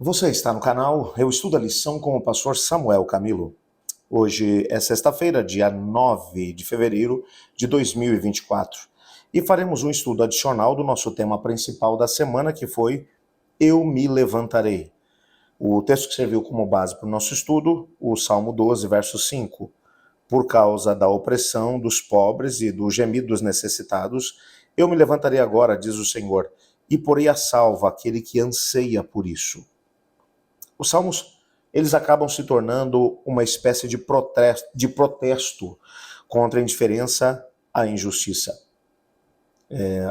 Você está no canal Eu Estudo a Lição com o pastor Samuel Camilo. Hoje é sexta-feira, dia 9 de fevereiro de 2024, e faremos um estudo adicional do nosso tema principal da semana, que foi Eu me levantarei. O texto que serviu como base para o nosso estudo, o Salmo 12, verso 5. Por causa da opressão dos pobres e do gemido dos necessitados, eu me levantarei agora, diz o Senhor, e porei a salvo aquele que anseia por isso. Os salmos, eles acabam se tornando uma espécie de protesto contra a indiferença à injustiça.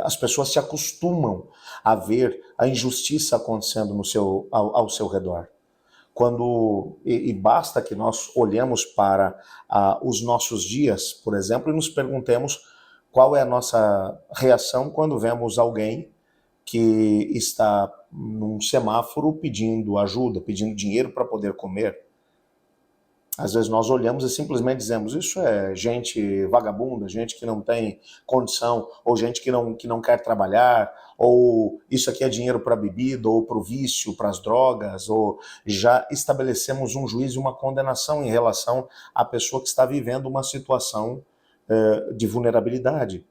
As pessoas se acostumam a ver a injustiça acontecendo ao seu redor. E basta que nós olhemos para os nossos dias, por exemplo, e nos perguntemos qual é a nossa reação quando vemos alguém que está num semáforo pedindo ajuda, pedindo dinheiro para poder comer. Às vezes nós olhamos e simplesmente dizemos, isso é gente vagabunda, gente que não tem condição, ou gente que não quer trabalhar, ou isso aqui é dinheiro para bebida, ou para o vício, para as drogas, ou já estabelecemos um juízo e uma condenação em relação à pessoa que está vivendo uma situação de vulnerabilidade.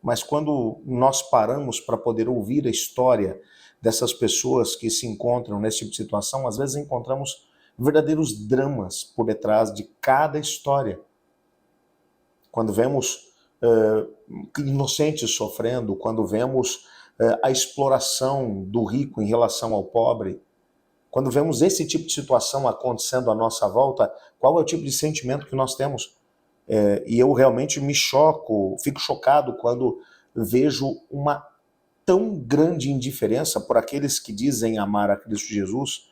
Mas quando nós paramos para poder ouvir a história dessas pessoas que se encontram nesse tipo de situação, às vezes encontramos verdadeiros dramas por detrás de cada história. Quando vemos inocentes sofrendo, quando vemos a exploração do rico em relação ao pobre, quando vemos esse tipo de situação acontecendo à nossa volta, qual é o tipo de sentimento que nós temos? E eu realmente fico chocado quando vejo uma tão grande indiferença por aqueles que dizem amar a Cristo Jesus,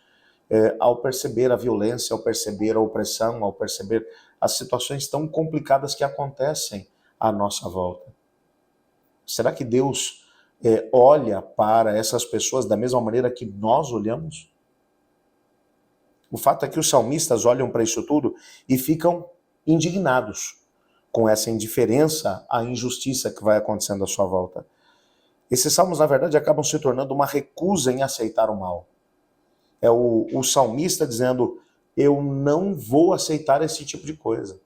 ao perceber a violência, ao perceber a opressão, ao perceber as situações tão complicadas que acontecem à nossa volta. Será que Deus olha para essas pessoas da mesma maneira que nós olhamos? O fato é que os salmistas olham para isso tudo e ficam indignados com essa indiferença à injustiça que vai acontecendo à sua volta. Esses salmos, na verdade, acabam se tornando uma recusa em aceitar o mal. É o salmista dizendo, eu não vou aceitar esse tipo de coisa.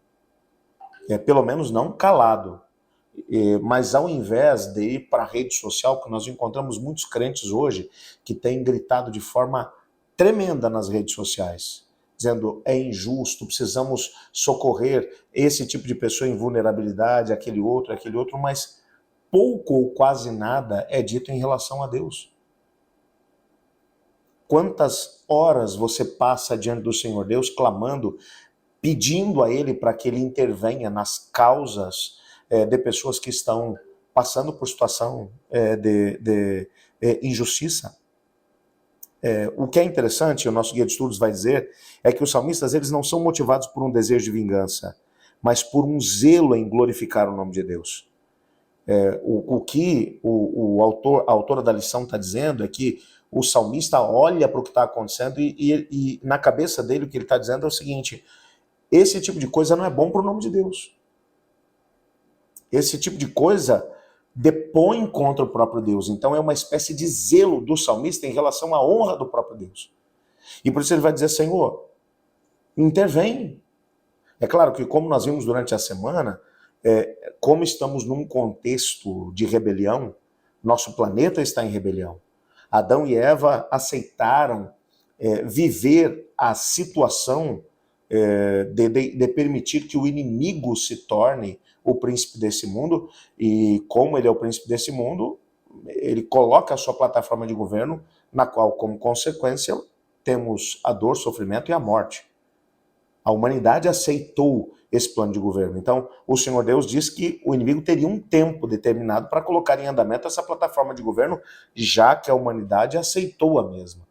Pelo menos não calado. Mas ao invés de ir para a rede social, que nós encontramos muitos crentes hoje que têm gritado de forma tremenda nas redes sociais, dizendo é injusto, precisamos socorrer esse tipo de pessoa em vulnerabilidade, aquele outro, mas pouco ou quase nada é dito em relação a Deus. Quantas horas você passa diante do Senhor Deus clamando, pedindo a Ele para que Ele intervenha nas causas de pessoas que estão passando por situação de injustiça? O que é interessante, o nosso guia de estudos vai dizer, é que os salmistas eles não são motivados por um desejo de vingança, mas por um zelo em glorificar o nome de Deus. O que a autora da lição está dizendo é que o salmista olha para o que está acontecendo e na cabeça dele o que ele está dizendo é o seguinte, esse tipo de coisa não é bom para o nome de Deus. Esse tipo de coisa depõe contra o próprio Deus. Então é uma espécie de zelo do salmista em relação à honra do próprio Deus. E por isso ele vai dizer, Senhor, intervém. É claro que como nós vimos durante a semana, como estamos num contexto de rebelião, nosso planeta está em rebelião. Adão e Eva aceitaram viver a situação de permitir que o inimigo se torne o príncipe desse mundo, e como ele é o príncipe desse mundo, ele coloca a sua plataforma de governo, na qual, como consequência, temos a dor, sofrimento e a morte. A humanidade aceitou esse plano de governo. Então, o Senhor Deus diz que o inimigo teria um tempo determinado para colocar em andamento essa plataforma de governo, já que a humanidade aceitou a mesma.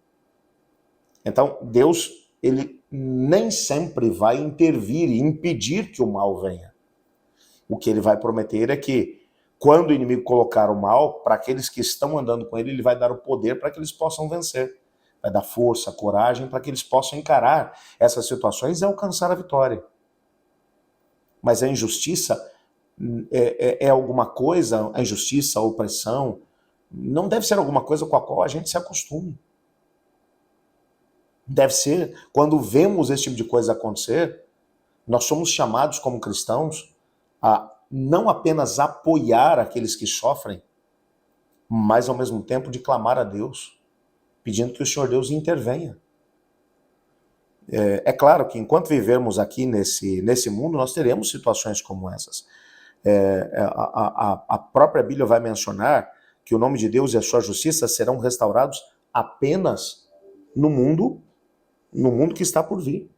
Então, Deus, ele nem sempre vai intervir e impedir que o mal venha. O que ele vai prometer é que, quando o inimigo colocar o mal, para aqueles que estão andando com ele, ele vai dar o poder para que eles possam vencer. Vai dar força, coragem para que eles possam encarar essas situações e alcançar a vitória. Mas a injustiça é alguma coisa, a injustiça, a opressão, não deve ser alguma coisa com a qual a gente se acostume. Deve ser, quando vemos esse tipo de coisa acontecer, nós somos chamados como cristãos a não apenas apoiar aqueles que sofrem, mas ao mesmo tempo de clamar a Deus, pedindo que o Senhor Deus intervenha. É claro que enquanto vivermos aqui nesse mundo, nós teremos situações como essas. A própria Bíblia vai mencionar que o nome de Deus e a sua justiça serão restaurados apenas no mundo que está por vir.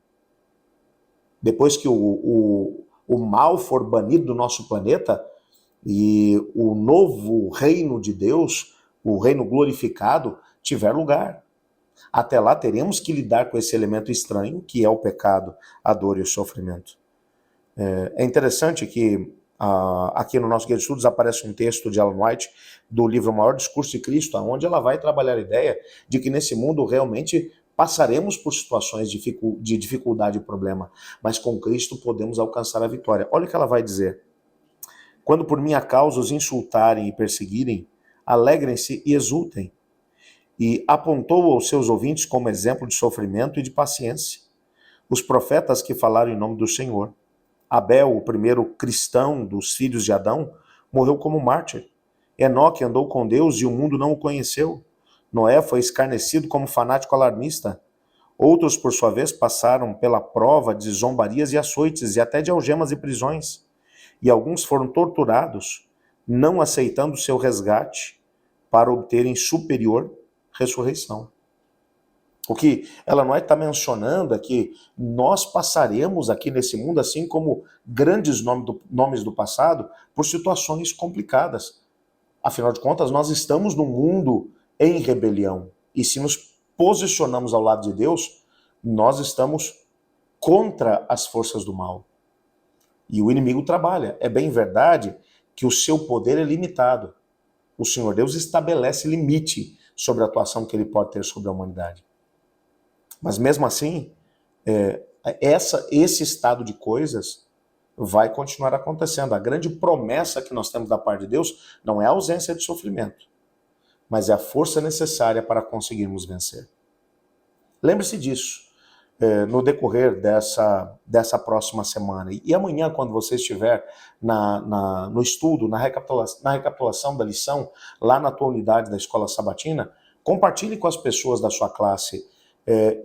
Depois que o mal for banido do nosso planeta e o novo reino de Deus, o reino glorificado, tiver lugar. Até lá teremos que lidar com esse elemento estranho, que é o pecado, a dor e o sofrimento. É interessante que aqui no nosso guia de estudos aparece um texto de Ellen White, do livro O Maior Discurso de Cristo, onde ela vai trabalhar a ideia de que nesse mundo realmente passaremos por situações de dificuldade e problema, mas com Cristo podemos alcançar a vitória. Olha o que ela vai dizer. Quando por minha causa os insultarem e perseguirem, alegrem-se e exultem. E apontou aos seus ouvintes como exemplo de sofrimento e de paciência os profetas que falaram em nome do Senhor. Abel, o primeiro cristão dos filhos de Adão, morreu como mártir. Enoque andou com Deus e o mundo não o conheceu. Noé foi escarnecido como fanático alarmista. Outros, por sua vez, passaram pela prova de zombarias e açoites e até de algemas e prisões. E alguns foram torturados, não aceitando seu resgate para obterem superior ressurreição. O que ela não está mencionando é que nós passaremos aqui nesse mundo, assim como grandes nomes do passado, por situações complicadas. Afinal de contas, nós estamos num mundo em rebelião. E se nos posicionamos ao lado de Deus, nós estamos contra as forças do mal. E o inimigo trabalha. É bem verdade que o seu poder é limitado. O Senhor Deus estabelece limite sobre a atuação que ele pode ter sobre a humanidade. Mas mesmo assim, esse estado de coisas vai continuar acontecendo. A grande promessa que nós temos da parte de Deus não é a ausência de sofrimento, mas é a força necessária para conseguirmos vencer. Lembre-se disso no decorrer dessa próxima semana. E amanhã, quando você estiver no estudo, na recapitulação da lição, lá na tua unidade da Escola Sabatina, compartilhe com as pessoas da sua classe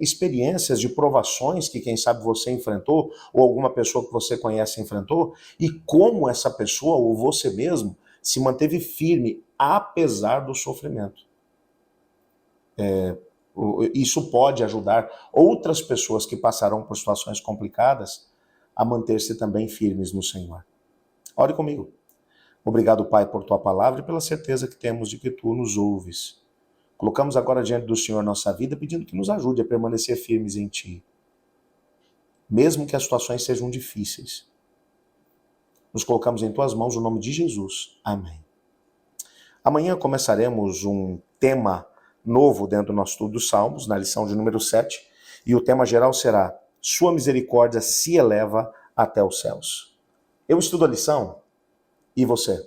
experiências de provações que quem sabe você enfrentou, ou alguma pessoa que você conhece enfrentou, e como essa pessoa, ou você mesmo, se manteve firme apesar do sofrimento. Isso pode ajudar outras pessoas que passarão por situações complicadas a manter-se também firmes no Senhor. Ore comigo. Obrigado, Pai, por tua palavra e pela certeza que temos de que tu nos ouves. Colocamos agora diante do Senhor nossa vida, pedindo que nos ajude a permanecer firmes em ti, mesmo que as situações sejam difíceis. Nos colocamos em tuas mãos, no nome de Jesus. Amém. Amanhã começaremos um tema novo dentro do nosso estudo dos Salmos, na lição de número 7, e o tema geral será: Sua misericórdia se eleva até os céus. Eu estudo a lição, e você?